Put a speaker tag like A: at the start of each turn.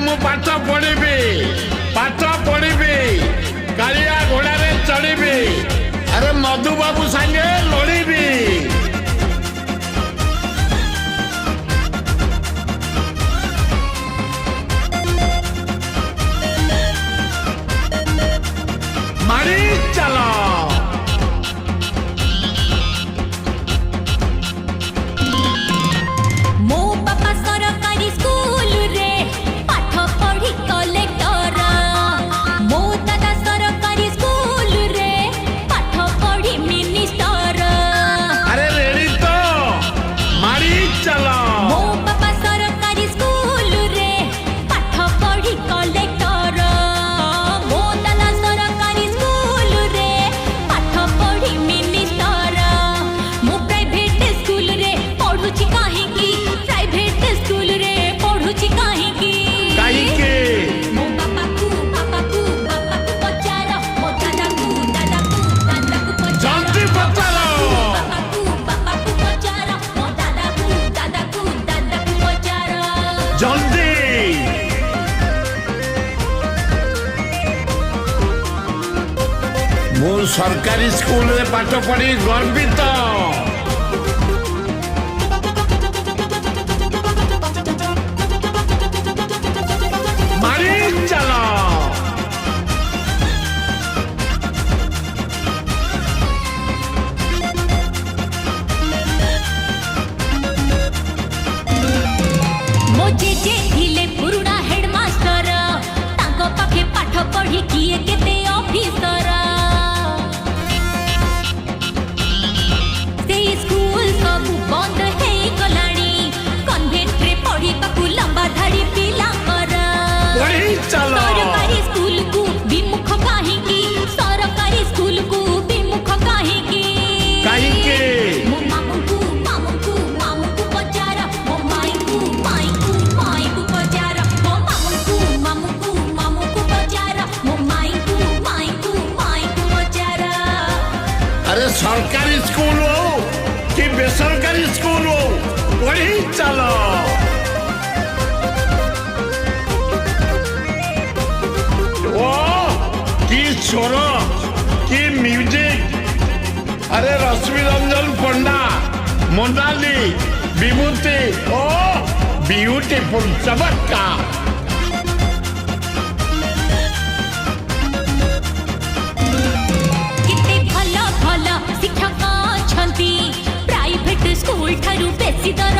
A: मु पाठ पढ़ी कालिया घोड़ा रे चढ़ी अरे मधु बाबू संगे लड़ी मारी चलो जल्दी मु सरकारी स्कूल रे पाठ पढ़ी गर्वित मारी चलो
B: जेजे हिले पुरुणा हेडमास्टर तांको पाखे पाठ पढ़ी किए केते ऑफिसर से स्कूल सब बंद हे गलाणी कन्वेंट रे पढ़ी बाकू लंबा धाड़ी पिला कर
A: पढ़ी चलो
B: सरकारी स्कूल को विमुख काहे की सरकारी स्कूल को विमुख काहे की
A: अरे सरकारी स्कूल हो कि बेसरकारी स्कूल हो पढ़ी चलो ओ की स्वर की म्यूजिक अरे रश्मि रंजन पंडा मोनाली विभूति ओ ब्यूटीफुल चमत्कार
B: शिक्षक प्राइवेट स्कूल ठारू बेसी दर